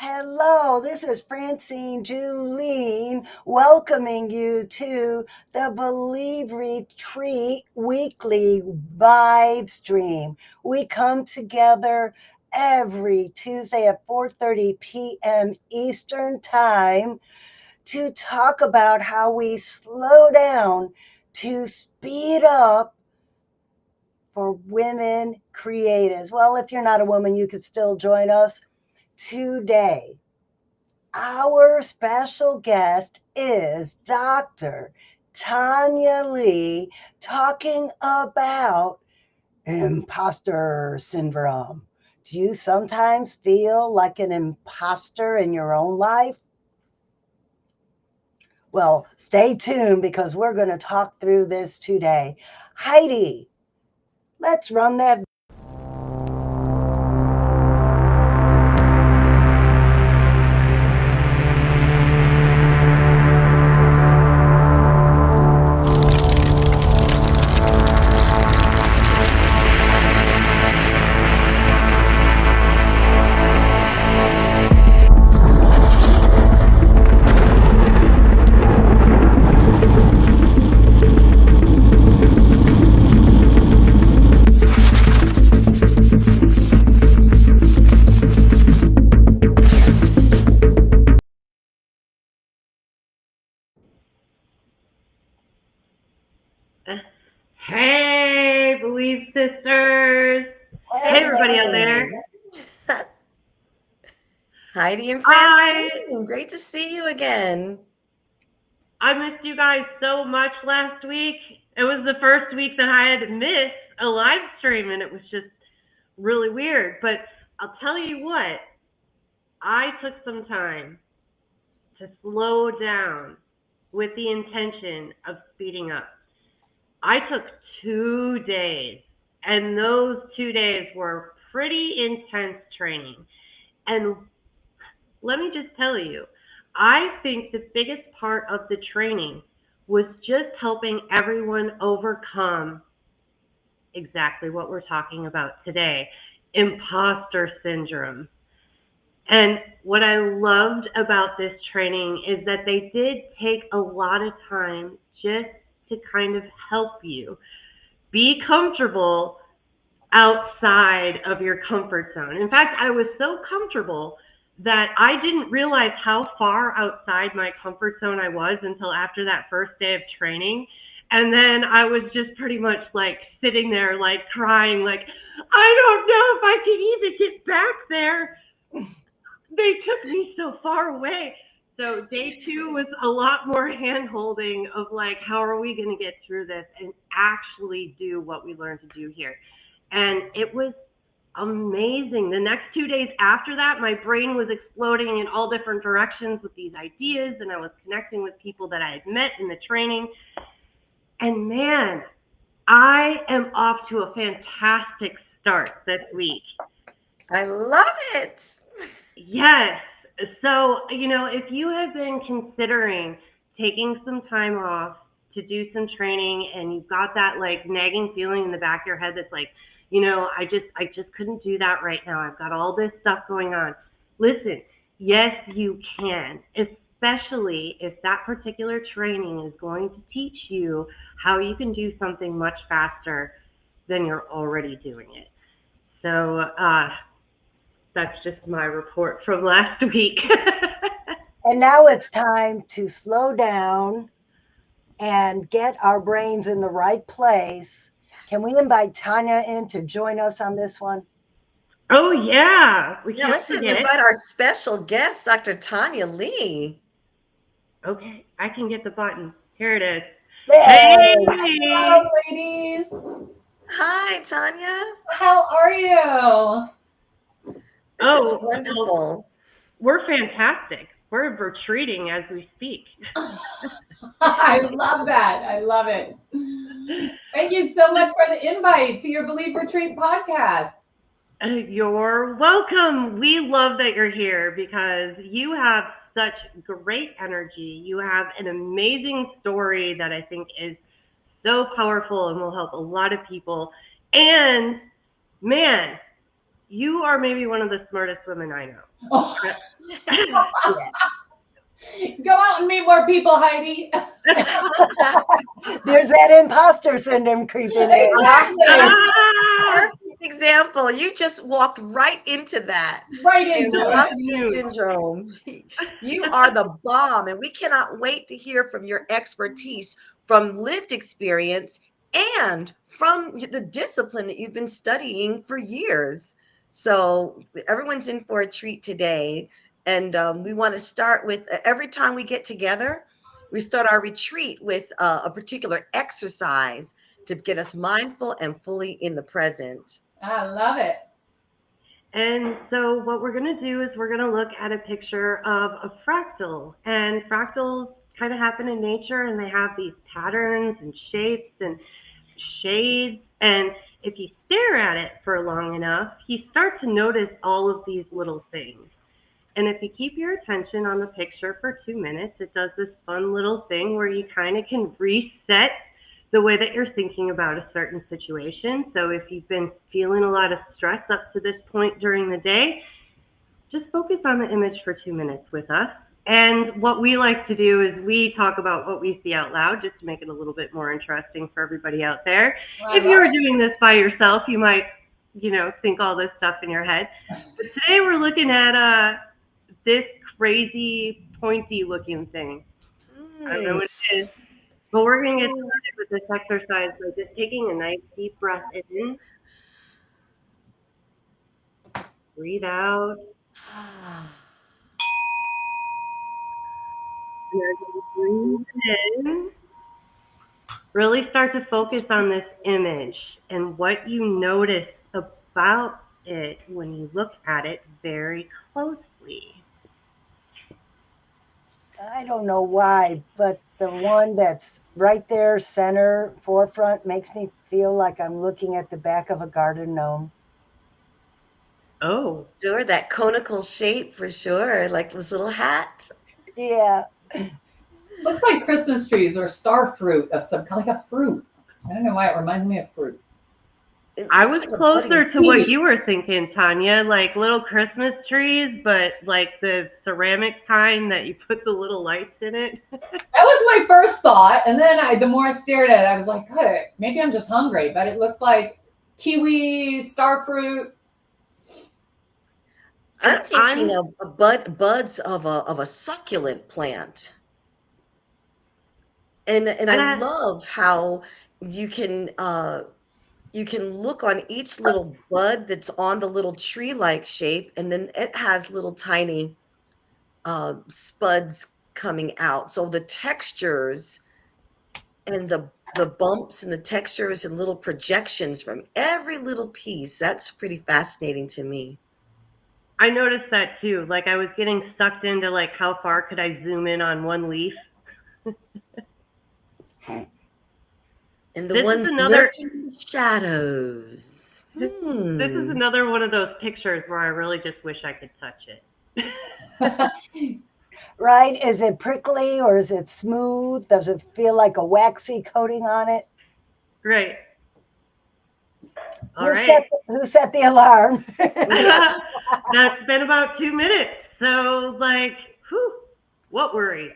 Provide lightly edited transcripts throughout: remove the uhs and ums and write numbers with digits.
Hello, this is Francine Julene welcoming you to the Believe Retreat weekly live stream. We come together every Tuesday at 4:30 p.m. Eastern Time to talk about how we slow down to speed up for women creatives. Well, if you're not a woman, you could still join us today. Our special guest is Dr. Tonya Lea talking about imposter syndrome. Do you sometimes feel like an imposter in your own life? Well, stay tuned because we're going to talk through this today. Heidi, let's run that. Hey, Believe Sisters. Hey, everybody out there. Heidi and Francine, great to see you again. I missed you guys so much last week. It was the first week that I had to miss a live stream, and it was just really weird. But I'll tell you what, I took some time to slow down with the intention of speeding up. I took 2 days, and those 2 days were pretty intense training. And let me just tell you, I think the biggest part of the training was just helping everyone overcome exactly what we're talking about today, imposter syndrome. And what I loved about this training is that they did take a lot of time just to kind of help you be comfortable outside of your comfort zone. In fact, I was so comfortable that I didn't realize how far outside my comfort zone I was until after that first day of training. And then I was just pretty much like sitting there, like crying, like, I don't know if I can even get back there. They took me so far away. So day 2 was a lot more hand holding of like, how are we going to get through this and actually do what we learned to do here? And it was amazing. The next 2 days after that, my brain was exploding in all different directions with these ideas, and I was connecting with people that I had met in the training. And man, I am off to a fantastic start this week. I love it. Yes. So, if you have been considering taking some time off to do some training and you've got that like nagging feeling in the back of your head that's like, I just couldn't do that right now. I've got all this stuff going on. Listen, yes, you can, especially if that particular training is going to teach you how you can do something much faster than you're already doing it. So, that's just my report from last week. And now it's time to slow down and get our brains in the right place. Can we invite Tonya in to join us on this one? Oh, yeah. We can't Let's forget. invite our special guest, Dr. Tonya Lea. Okay, I can get the button. Here it is. Hey! Hello, ladies. Hi, Tonya. How are you? This is wonderful. Well, we're fantastic. We're retreating as we speak. I love that. I love it. Thank you so much for the invite to your Believe Retreat podcast. You're welcome. We love that you're here because you have such great energy. You have an amazing story that I think is so powerful and will help a lot of people. And man, you are maybe one of the smartest women I know. Oh. Yeah. Go out and meet more people, Heidi. There's that imposter syndrome creeping in. Perfect example. You just walked right into that. Right into it. Impostor syndrome. You are the bomb, and we cannot wait to hear from your expertise from lived experience and from the discipline that you've been studying for years. So everyone's in for a treat today. And we want to start with every time we get together, we start our retreat with a particular exercise to get us mindful and fully in the present. I love it. And so what we're going to do is we're going to look at a picture of a fractal. And fractals kind of happen in nature, and they have these patterns and shapes and shades. And if you stare at it for long enough, you start to notice all of these little things. And if you keep your attention on the picture for 2 minutes, it does this fun little thing where you kind of can reset the way that you're thinking about a certain situation. So if you've been feeling a lot of stress up to this point during the day, just focus on the image for 2 minutes with us. And what we like to do is we talk about what we see out loud, just to make it a little bit more interesting for everybody out there. Well, if you were doing this by yourself, you might, think all this stuff in your head. But today we're looking at this crazy pointy looking thing. I don't know what it is, but we're going to get started with this exercise by just taking a nice deep breath in. Breathe out. And as you breathe in, really start to focus on this image and what you notice about it when you look at it very closely. I don't know why, but the one that's right there, center, forefront, makes me feel like I'm looking at the back of a garden gnome. Oh. Sure, that conical shape for sure, like this little hat. Yeah. Looks like Christmas trees or star fruit of some kind, like a fruit. I don't know why it reminds me of fruit. I was closer to what you were thinking, Tonya, like little Christmas trees, but like the ceramic kind that you put the little lights in it. That was my first thought. And then the more I stared at it, I was like, God, maybe I'm just hungry, but it looks like kiwi, star fruit. I'm thinking of buds of a succulent plant. And I love how you can look on each little bud that's on the little tree-like shape, and then it has little tiny spuds coming out. So the textures and the bumps and the textures and little projections from every little piece, that's pretty fascinating to me. I noticed that too. Like I was getting sucked into like how far could I zoom in on one leaf. And the ones lurking in the shadows. This is another one of those pictures where I really just wish I could touch it. Right? Is it prickly or is it smooth? Does it feel like a waxy coating on it? Great. Who set the alarm? That's been about 2 minutes. So what worries?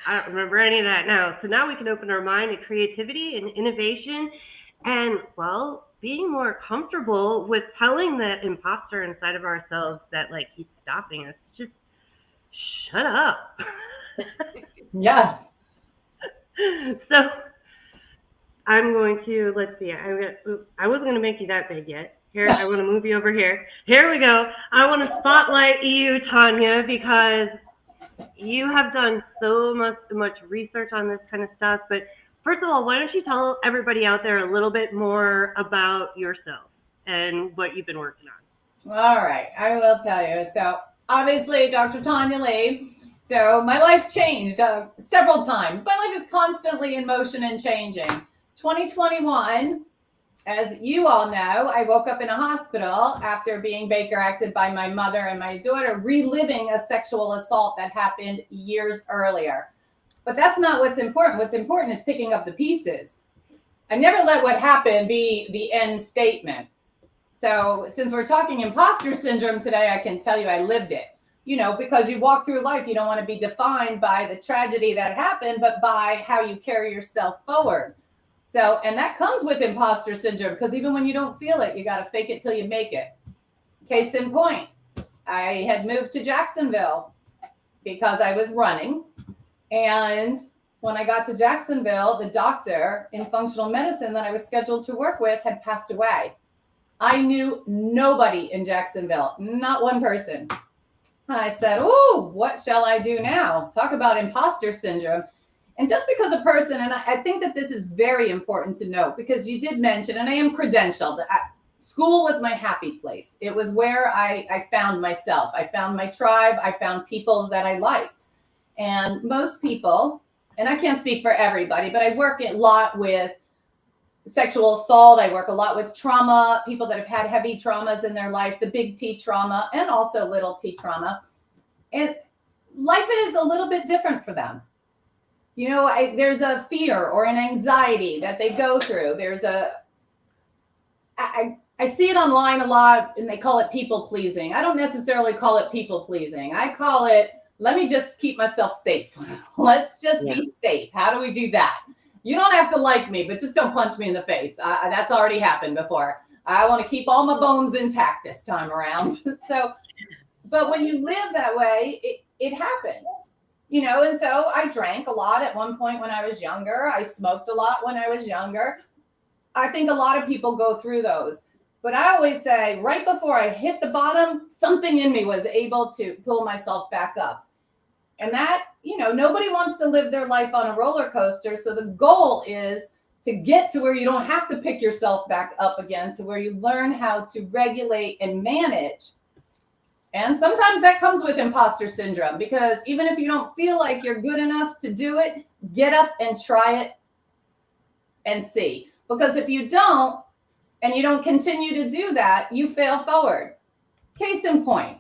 I don't remember any of that now. So now we can open our mind to creativity and innovation and, being more comfortable with telling the imposter inside of ourselves that keeps stopping us. Just shut up. Yes. So I'm going to, let's see, I wasn't going to make you that big yet. Here, I want to move you over here. Here we go. I want to spotlight you, Tonya, because you have done so much research on this kind of stuff. But first of all, why don't you tell everybody out there a little bit more about yourself and what you've been working on? All right, I will tell you. So obviously, Dr. Tonya Lea. So my life changed several times. My life is constantly in motion and changing. 2021, as you all know, I woke up in a hospital after being Baker acted by my mother and my daughter, reliving a sexual assault that happened years earlier. But that's not what's important. What's important is picking up the pieces. I never let what happened be the end statement. So since we're talking imposter syndrome today, I can tell you I lived it. Because you walk through life, you don't want to be defined by the tragedy that happened, but by how you carry yourself forward. So, and that comes with imposter syndrome, because even when you don't feel it, you got to fake it till you make it. Case in point, I had moved to Jacksonville because I was running. And when I got to Jacksonville, the doctor in functional medicine that I was scheduled to work with had passed away. I knew nobody in Jacksonville, not one person. I said, oh, what shall I do now? Talk about imposter syndrome. And just because a person, and I think that this is very important to note, because you did mention, and I am credentialed, school was my happy place. It was where I found myself. I found my tribe. I found people that I liked. And most people, and I can't speak for everybody, but I work a lot with sexual assault. I work a lot with trauma, people that have had heavy traumas in their life, the big T trauma and also little T trauma. And life is a little bit different for them. There's a fear or an anxiety that they go through. I see it online a lot, and they call it people pleasing. I don't necessarily call it people pleasing. I call it, let me just keep myself safe. Let's just be safe. How do we do that? You don't have to like me, but just don't punch me in the face. That's already happened before. I want to keep all my bones intact this time around. But when you live that way, it happens, and so I drank a lot at one point when I was younger. I smoked a lot when I was younger. I think a lot of people go through those. But I always say, right before I hit the bottom, something in me was able to pull myself back up. And that, nobody wants to live their life on a roller coaster. So the goal is to get to where you don't have to pick yourself back up again, to where you learn how to regulate and manage. And sometimes that comes with imposter syndrome, because even if you don't feel like you're good enough to do it, get up and try it and see. Because if you don't, and you don't continue to do that, you fail forward. Case in point,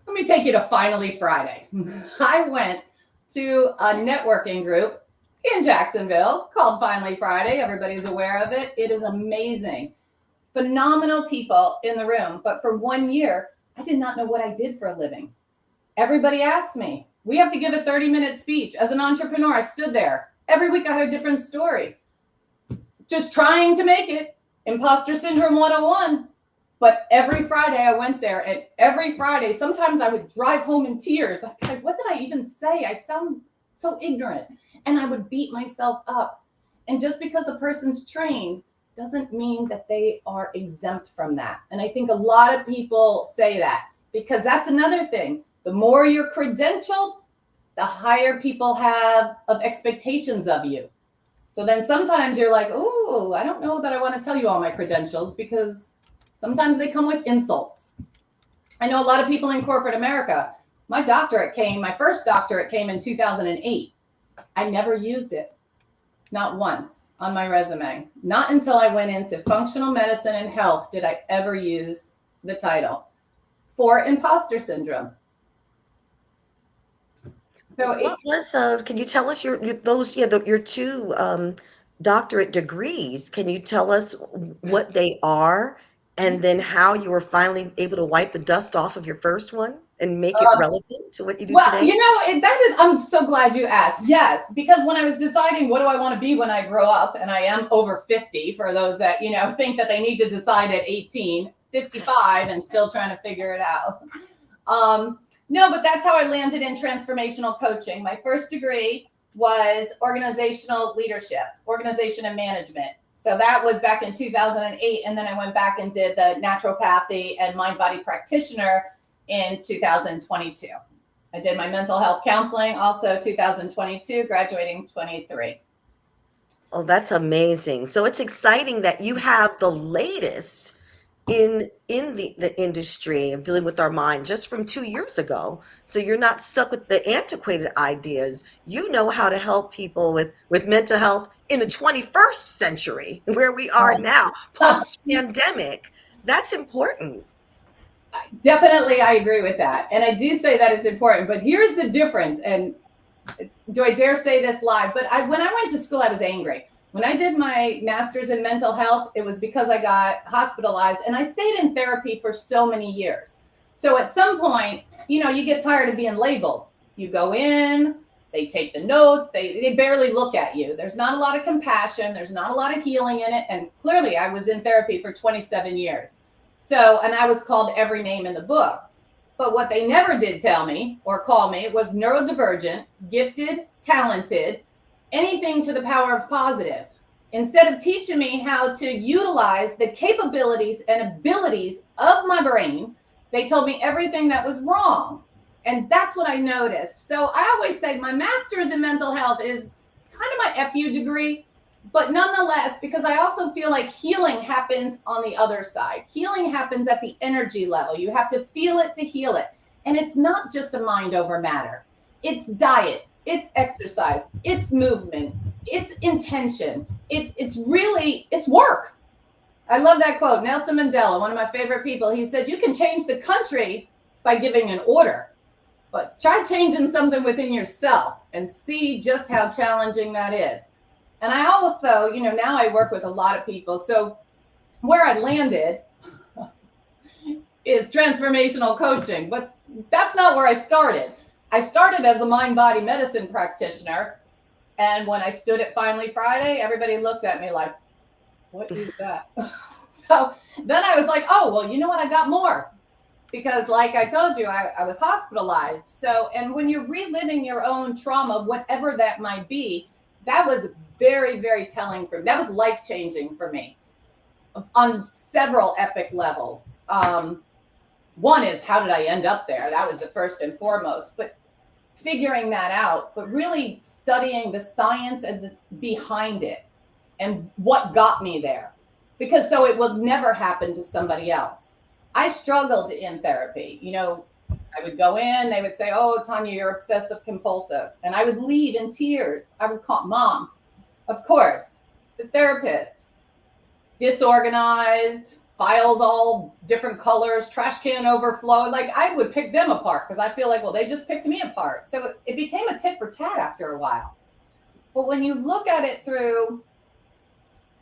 let me take you to Finally Friday. I went to a networking group in Jacksonville called Finally Friday. Everybody's aware of it. It is amazing. Phenomenal people in the room. But for 1 year, I did not know what I did for a living. Everybody asked me. We have to give a 30-minute speech. As an entrepreneur, I stood there. Every week I had a different story. Just trying to make it. Imposter Syndrome 101. But every Friday I went there, and every Friday, sometimes I would drive home in tears. Like, what did I even say? I sound so ignorant. And I would beat myself up. And just because a person's trained doesn't mean that they are exempt from that. And I think a lot of people say that, because that's another thing. The more you're credentialed, the higher people have of expectations of you. So then sometimes you're like, oh, I don't know that I want to tell you all my credentials, because sometimes they come with insults. I know a lot of people in corporate America. My first doctorate came in 2008. I never used it. Not once on my resume. Not until I went into functional medicine and health did I ever use the title for imposter syndrome. So What was, can you tell us your two doctorate degrees? Can you tell us what they are, and then how you were finally able to wipe the dust off of your first one and make it relevant to what you do today? I'm so glad you asked. Yes, because when I was deciding what do I want to be when I grow up, and I am over 50 for those that, think that they need to decide at 18, 55 and still trying to figure it out. No, but that's how I landed in transformational coaching. My first degree was organizational leadership, organization and management. So that was back in 2008. And then I went back and did the naturopathy and mind-body practitioner in 2022. I did my mental health counseling also 2022, graduating 23. Oh, that's amazing. So it's exciting that you have the latest in the industry of dealing with our mind just from 2 years ago. So you're not stuck with the antiquated ideas. You know how to help people with mental health in the 21st century, where we are now, post-pandemic. That's important. Definitely, I agree with that. And I do say that it's important. But here's the difference. And do I dare say this live? But when I went to school, I was angry. When I did my master's in mental health, it was because I got hospitalized, and I stayed in therapy for so many years. So at some point, you get tired of being labeled. You go in, they take the notes, they barely look at you. There's not a lot of compassion. There's not a lot of healing in it. And clearly I was in therapy for 27 years. So, and I was called every name in the book. But what they never did tell me or call me was neurodivergent, gifted, talented, anything to the power of positive. Instead of teaching me how to utilize the capabilities and abilities of my brain, they told me everything that was wrong. And that's what I noticed. So I always say my master's in mental health is kind of my FU degree, but nonetheless, because I also feel like healing happens on the other side. Healing happens at the energy level. You have to feel it to heal it. And it's not just a mind over matter. It's diet, it's exercise, it's movement, it's intention. It's work. I love that quote. Nelson Mandela, one of my favorite people, he said, you can change the country by giving an order, but try changing something within yourself and see just how challenging that is. And I also, now I work with a lot of people. So where I landed is transformational coaching, but that's not where I started. I started as a mind-body medicine practitioner. And when I stood at Finally Friday, everybody looked at me like, what is that? So then I was like, oh, well, you know what? I got more. Because like I told you, I was hospitalized. So, and when you're reliving your own trauma, whatever that might be, that was very, very telling for me. That was life-changing for me on several epic levels. One is, how did I end up there? That was the first and foremost. But figuring that out, but really studying the science and behind it and what got me there. Because so it will never happen to somebody else. I struggled in therapy. I would go in, they would say, oh, Tonya, you're obsessive compulsive. And I would leave in tears. I would call mom, of course, the therapist, disorganized, files all different colors, trash can overflow. Like I would pick them apart because I feel like, well, they just picked me apart. So it became a tit for tat after a while. But when you look at it through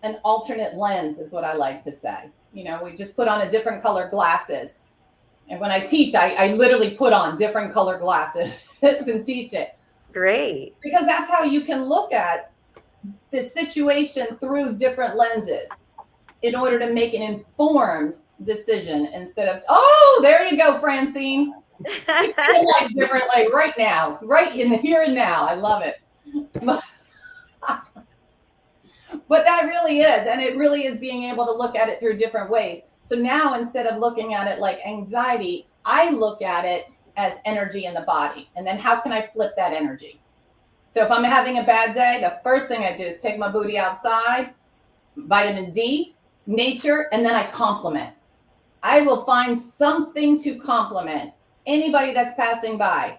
an alternate lens is what I like to say. We just put on a different color glasses. And when I teach, I literally put on different color glasses and teach it. Great. Because that's how you can look at the situation through different lenses in order to make an informed decision instead of, oh, there you go, Francine. You feel like differently right now, right in the here and now. I love it. But that really is, and it really is being able to look at it through different ways. So now instead of looking at it like anxiety, I look at it as energy in the body. And then how can I flip that energy? So if I'm having a bad day, the first thing I do is take my booty outside, vitamin D, nature, and then I compliment. I will find something to compliment anybody that's passing by.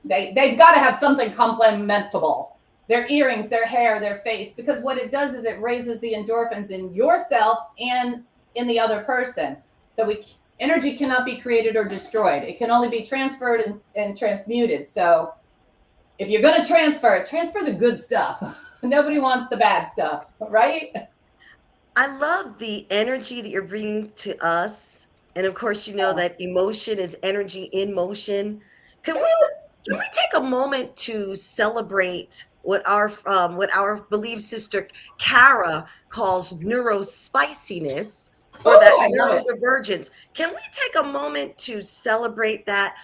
They've got to have something complimentable. Their earrings, their hair, their face, because what it does is it raises the endorphins in yourself and in the other person. So energy cannot be created or destroyed. It can only be transferred and transmuted. So if you're going to transfer the good stuff. Nobody wants the bad stuff, right? I love the energy that you're bringing to us. And of course, that emotion is energy in motion. Can we take a moment to celebrate what our believed sister Kara calls neurospiciness or that neurodivergence? Can we take a moment to celebrate that?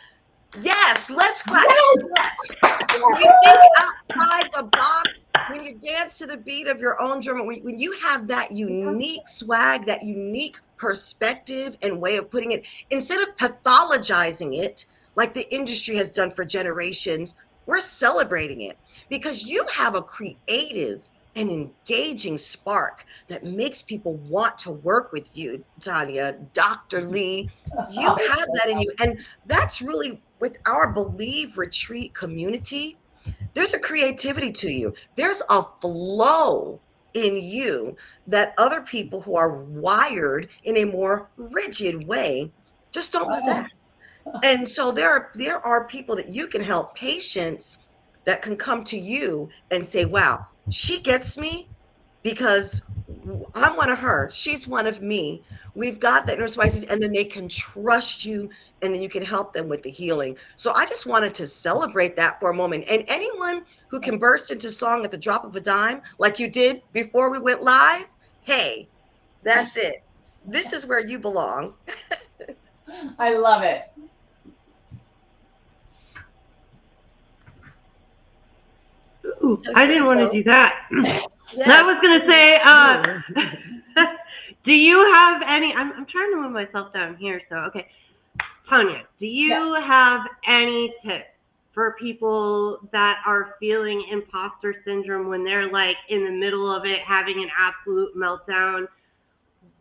Yes, let's clap. Yes. When you think outside the box, when you dance to the beat of your own drum, when you have that unique swag, that unique perspective and way of putting it, instead of pathologizing it like the industry has done for generations, we're celebrating it because you have a creative and engaging spark that makes people want to work with you, Tonya, Dr. Lea. You have that in you. And that's really with our Believe Retreat community. There's a creativity to you. There's a flow in you that other people who are wired in a more rigid way just don't possess. And so there are people that you can help, patients that can come to you and say, wow, She gets me because I'm one of her. She's one of me. We've got that inner spices, and then they can trust you, and then you can help them with the healing. So I just wanted to celebrate that for a moment. And anyone who can burst into song at the drop of a dime, like you did before we went live, hey, that's it. This is where you belong. I love it. Ooh, So I here we didn't want to go. do that. Yes. I was going to say, do you have any, I'm trying to move myself down here, so, okay. Tonya, do you have any tips for people that are feeling imposter syndrome when they're like in the middle of it, having an absolute meltdown?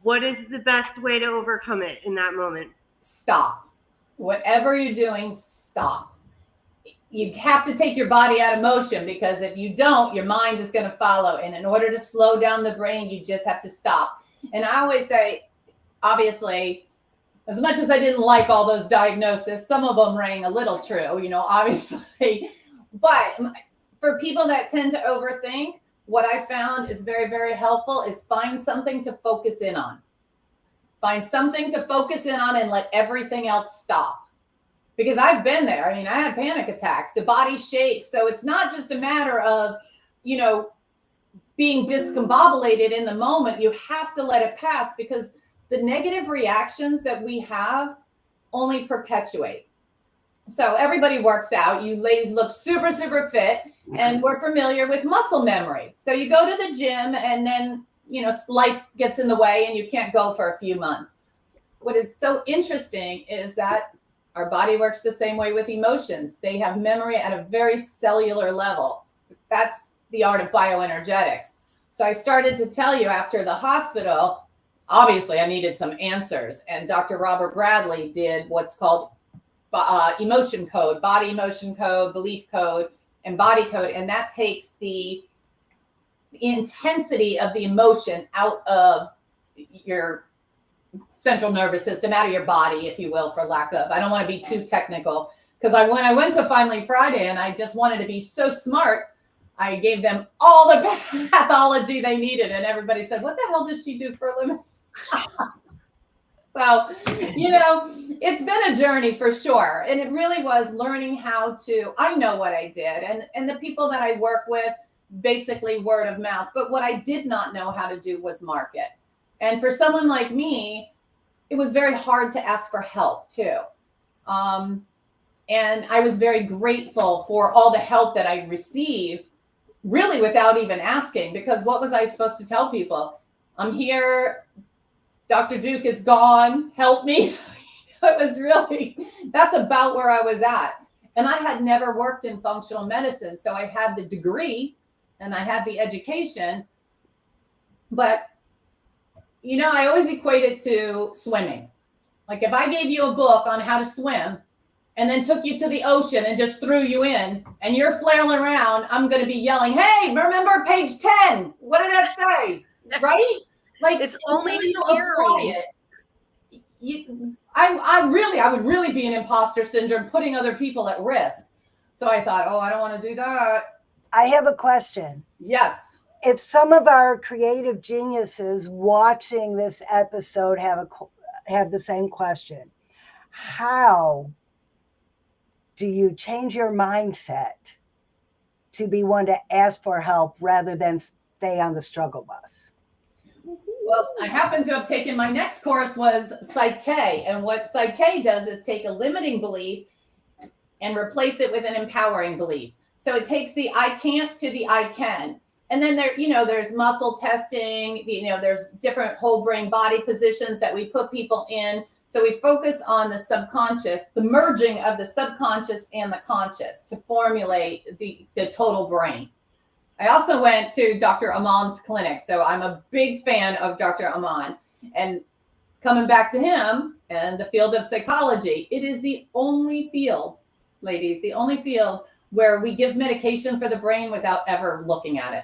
What is the best way to overcome it in that moment? Stop. Whatever you're doing, stop. You have to take your body out of motion, because if you don't, your mind is going to follow. And in order to slow down the brain, you just have to stop. And I always say, obviously, as much as I didn't like all those diagnoses, some of them rang a little true, obviously. But for people that tend to overthink, what I found is very, very helpful is find something to focus in on. Find something to focus in on and let everything else stop. Because I've been there. I mean, I had panic attacks. The body shakes. So it's not just a matter of, being discombobulated in the moment. You have to let it pass, because the negative reactions that we have only perpetuate. So everybody works out. You ladies look super, super fit, and we're familiar with muscle memory. So you go to the gym, and then, life gets in the way and you can't go for a few months. What is so interesting is that our body works the same way with emotions. They have memory at a very cellular level. That's the art of bioenergetics. So I started to tell you, after the hospital, obviously I needed some answers. And Dr. Robert Bradley did what's called emotion code, body emotion code, belief code, and body code. And that takes the intensity of the emotion out of your central nervous system, out of your body, if you will, for lack of, I don't want to be too technical, because when I went to Finally Friday and I just wanted to be so smart, I gave them all the pathology they needed, and everybody said, what the hell does she do for a living? So, it's been a journey for sure. And it really was learning how to, I know what I did, and the people that I work with, basically word of mouth. But what I did not know how to do was market. And for someone like me, it was very hard to ask for help too. And I was very grateful for all the help that I received, really without even asking, because what was I supposed to tell people? I'm here. Dr. Duke is gone. Help me. It was really, that's about where I was at. And I had never worked in functional medicine. So I had the degree and I had the education, but I always equate it to swimming. Like if I gave you a book on how to swim and then took you to the ocean and just threw you in and you're flailing around, I'm going to be yelling, hey, remember page 10? What did that say? Right? Like it's only apply it. I would really be an imposter syndrome, putting other people at risk. So I thought, I don't want to do that. I have a question. Yes. If some of our creative geniuses watching this episode have the same question, how do you change your mindset to be one to ask for help rather than stay on the struggle bus? Well, I happen to have taken, my next course was Psych K. And what Psych K does is take a limiting belief and replace it with an empowering belief. So it takes the I can't to the I can. And then there's muscle testing, there's different whole brain body positions that we put people in. So we focus on the subconscious, the merging of the subconscious and the conscious to formulate the total brain. I also went to Dr. Aman's clinic. So I'm a big fan of Dr. Aman. And coming back to him and the field of psychology, it is the only field, ladies, the only field where we give medication for the brain without ever looking at it.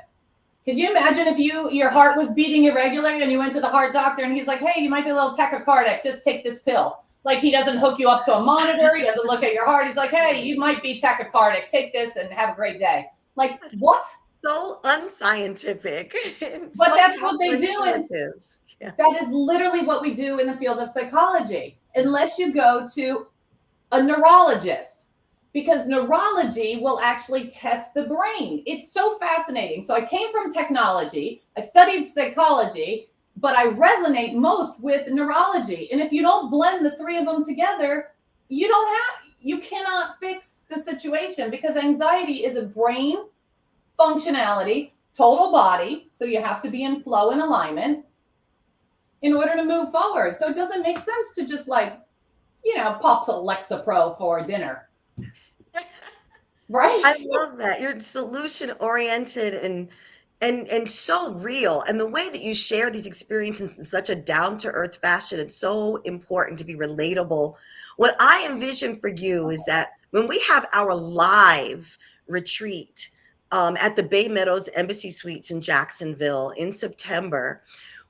Could you imagine if your heart was beating irregularly and you went to the heart doctor and he's like, hey, you might be a little tachycardic, just take this pill. Like he doesn't hook you up to a monitor. He doesn't look at your heart. He's like, hey, you might be tachycardic. Take this and have a great day. Like what? so unscientific and But so that's what they do. And counterintuitive. Yeah. that is literally what we do in the field of psychology, unless you go to a neurologist, because neurology will actually test the brain. It's so fascinating. So I came from technology, I studied psychology, but I resonate most with neurology. And if you don't blend the three of them together, you cannot fix the situation, because anxiety is a brain functionality, total body. So you have to be in flow and alignment in order to move forward. So it doesn't make sense to just pops Lexapro for dinner. Right? I love that. You're solution oriented and so real. And the way that you share these experiences in such a down to earth fashion, it's so important to be relatable. What I envision for you is that when we have our live retreat at the Bay Meadows Embassy Suites in Jacksonville in September,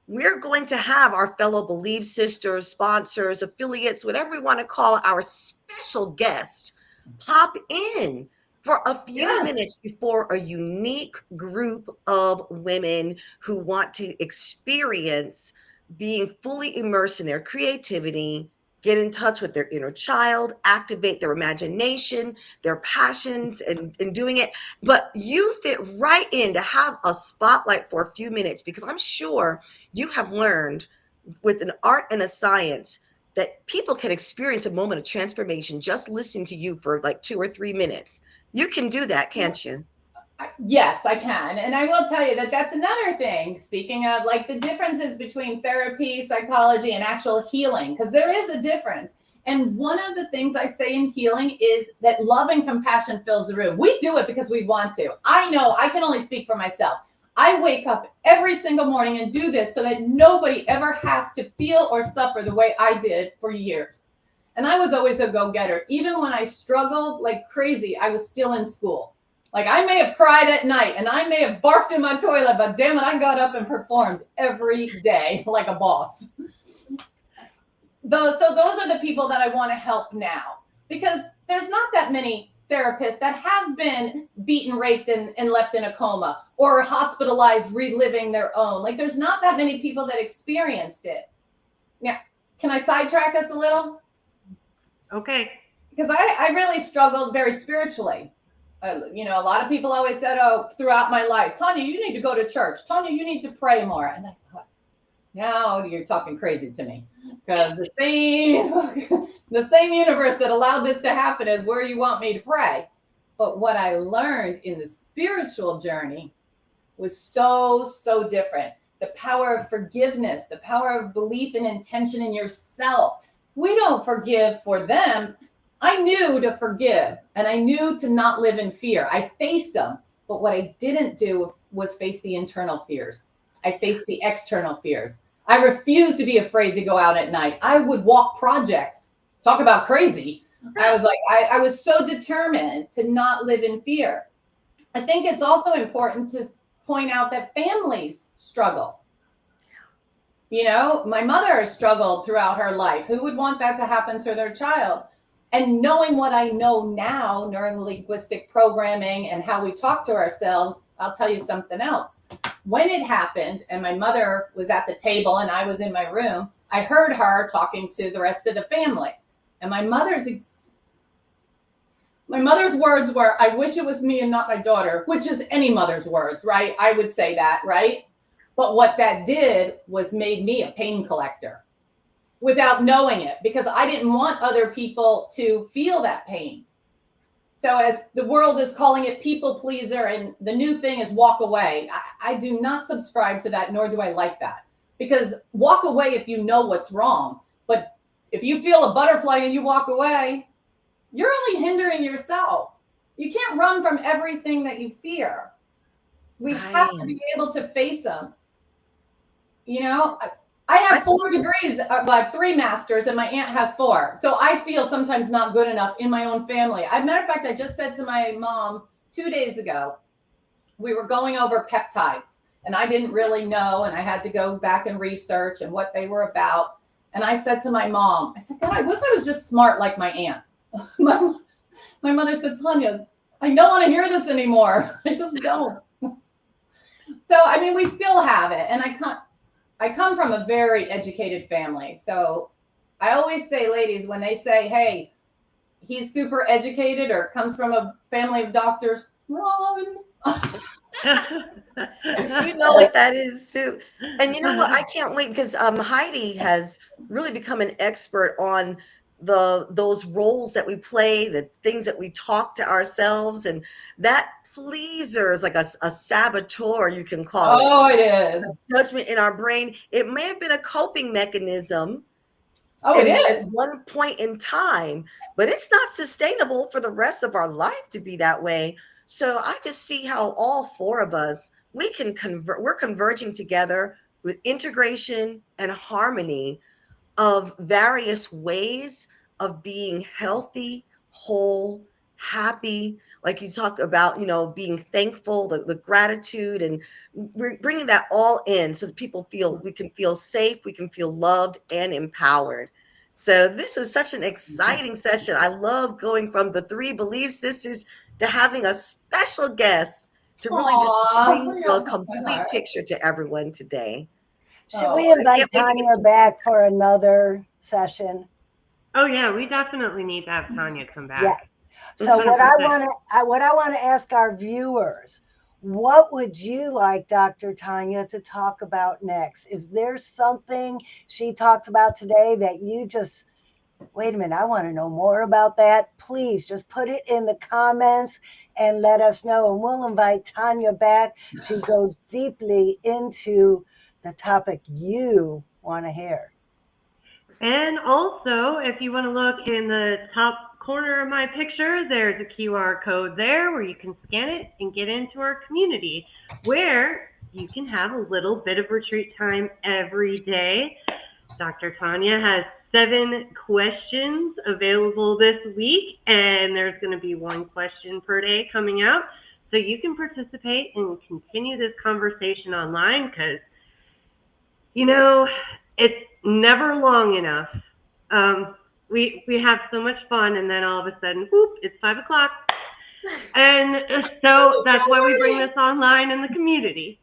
we're going to have our fellow Believe sisters, sponsors, affiliates, whatever we want to call our special guest, pop in for a few Yes. minutes before a unique group of women who want to experience being fully immersed in their creativity, get in touch with their inner child, activate their imagination, their passions, and doing it. But you fit right in to have a spotlight for a few minutes, because I'm sure you have learned with an art and a science that people can experience a moment of transformation just listening to you for like 2 or 3 minutes. You can do that, can't you? Yes, I can. And I will tell you that that's another thing. Speaking of the differences between therapy, psychology, and actual healing, because there is a difference. And one of the things I say in healing is that love and compassion fills the room. We do it because we want to. I know I can only speak for myself. I wake up every single morning and do this so that nobody ever has to feel or suffer the way I did for years. And I was always a go-getter. Even when I struggled like crazy, I was still in school. I may have cried at night and I may have barfed in my toilet, but damn it, I got up and performed every day like a boss. So those are the people that I want to help now, because there's not that many therapists that have been beaten, raped, and left in a coma, or hospitalized, reliving their own. There's not that many people that experienced it. Yeah. Can I sidetrack us a little? Okay. Because I really struggled very spiritually. A lot of people always said, throughout my life, Tonya, you need to go to church. Tonya, you need to pray more. And I thought, now you're talking crazy to me, because the same universe that allowed this to happen is where you want me to pray. But what I learned in the spiritual journey was so, so different. The power of forgiveness, the power of belief and intention in yourself. We don't forgive for them. I knew to forgive, and I knew to not live in fear. I faced them, but what I didn't do was face the internal fears. I faced the external fears. I refused to be afraid to go out at night. I would walk projects. Talk about crazy. I was so determined to not live in fear. I think it's also important to point out that families struggle. My mother struggled throughout her life. Who would want that to happen to their child? And knowing what I know now, neurolinguistic programming and how we talk to ourselves, I'll tell you something else. When it happened and my mother was at the table and I was in my room, I heard her talking to the rest of the family. And my mother's words were, I wish it was me and not my daughter, which is any mother's words, right? I would say that, right? But what that did was made me a pain collector without knowing it, because I didn't want other people to feel that pain. So as the world is calling it people pleaser, and the new thing is walk away, I do not subscribe to that, nor do I like that. Because walk away if you know what's wrong. But if you feel a butterfly and you walk away, you're only hindering yourself. You can't run from everything that you fear. We have to be able to face them. I have 4 degrees. I have 3 masters, and my aunt has 4. So I feel sometimes not good enough in my own family. As a matter of fact, I just said to my mom 2 days ago, we were going over peptides, and I didn't really know, and I had to go back and research and what they were about. And I said to my mom, I said, God, I wish I was just smart like my aunt. My mother said, Tonya, I don't want to hear this anymore. I just don't. So, I mean, we still have it. And I come from a very educated family. So I always say, ladies, when they say, hey, he's super educated or comes from a family of doctors, run. You know what that is too. And you know what? I can't wait because Heidi has really become an expert on those roles that we play, the things that we talk to ourselves, and that pleaser is like a saboteur, you can call it. Oh, it is. Judgment in our brain. It may have been a coping mechanism Oh, it at is. one point in time, but it's not sustainable for the rest of our life to be that way. So I just see how all four of us, we're converging together with integration and harmony of various ways of being healthy, whole, happy. Like you talk about, being thankful, the gratitude, and we're bringing that all in so that people feel we can feel safe, we can feel loved and empowered. So this was such an exciting session. I love going from the three Believe Sisters to having a special guest to really just Aw, bring you the got my complete heart. picture to everyone today. Should Oh, we I invite can't wait to get Tonya back for another session? Oh yeah, we definitely need to have Tonya come Yeah. back. So what I 100%. want to what I want to ask our viewers, what would you like Dr. Tanya to talk about next? Is there something she talked about today that you just wait a minute, I want to know more about that? Please just put it in the comments and let us know, and we'll invite Tanya back to go deeply into the topic you want to hear. And also, if you want to look in the top corner of my picture, there's a QR code there where you can scan it and get into our community where you can have a little bit of retreat time every day. Dr. Tonya has 7 questions available this week, and there's going to be 1 question per day coming out. So you can participate and continue this conversation online because, it's never long enough. We have so much fun, and then all of a sudden, whoop, it's 5 o'clock. And so that's why we bring this online in the community.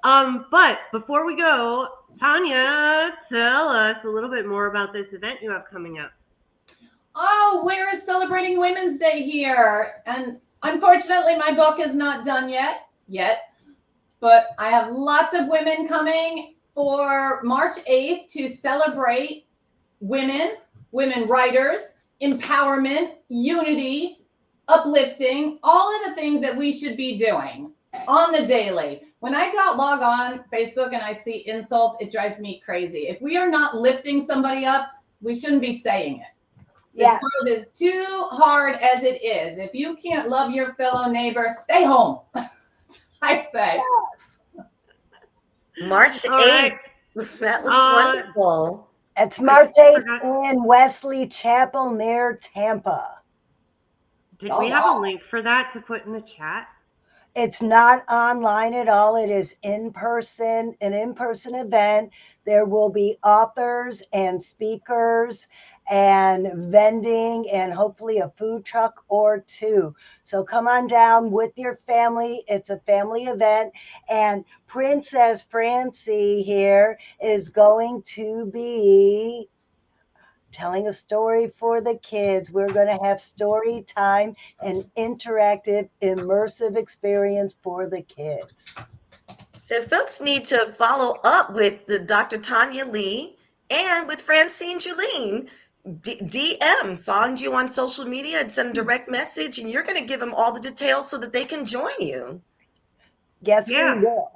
But before we go, Tonya, tell us a little bit more about this event you have coming up. Oh, we're celebrating Women's Day here. And unfortunately, my book is not done yet. But I have lots of women coming for March 8th to celebrate women writers, empowerment, unity, uplifting, all of the things that we should be doing on the daily. When I log on Facebook and I see insults, it drives me crazy. If we are not lifting somebody up, we shouldn't be saying it. This world is too hard as it is. If you can't love your fellow neighbor, stay home. I say. March 8th. Right. That looks wonderful. It's March 8th in Wesley Chapel near Tampa. Did we have a link for that to put in the chat? It's not online at all. It is an in-person event. There will be authors and speakers and vending and hopefully a food truck or 2. So come on down with your family. It's a family event. And Princess Francie here is going to be telling a story for the kids. We're going to have story time and interactive, immersive experience for the kids. So folks need to follow up with the Dr. Tonya Lea and with Francine Julene. DM, find you on social media and send a direct message, and you're going to give them all the details so that they can join you. Yes, we will.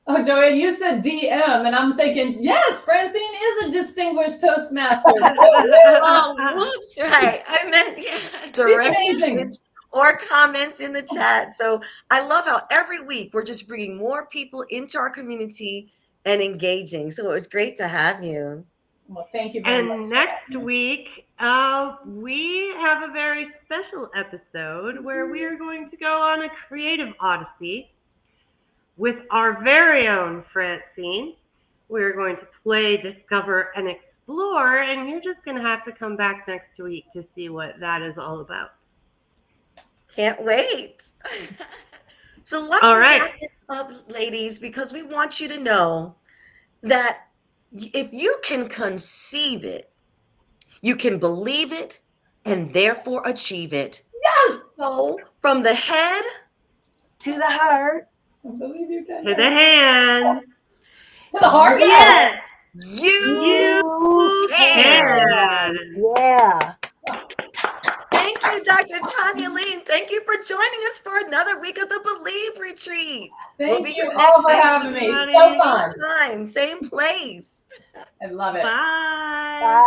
Oh, Joanne, you said DM, and I'm thinking, yes, Francine is a distinguished Toastmaster. Oh, whoops, right. I meant direct message or comments in the chat. So I love how every week we're just bringing more people into our community and engaging. So it was great to have you. Well, thank you very much. And next week, we have a very special episode where we are going to go on a creative odyssey with our very own Francine. We're going to play, discover, and explore, and you're just going to have to come back next week to see what that is all about. Can't wait. So why All don't we right. wrap this up, ladies, because we want you to know that if you can conceive it, you can believe it and therefore achieve it. Yes. So from the head To the heart. I believe you can. To the hand. To the heart. Yes, you you can. can. Yeah. Thank you, Dr. Tonya Lea. Thank you for joining us for another week of the Believe Retreat. We'll be Thank you here all next for week. having me. So Everybody. fun. Same time, same place. I love it. Bye. Bye.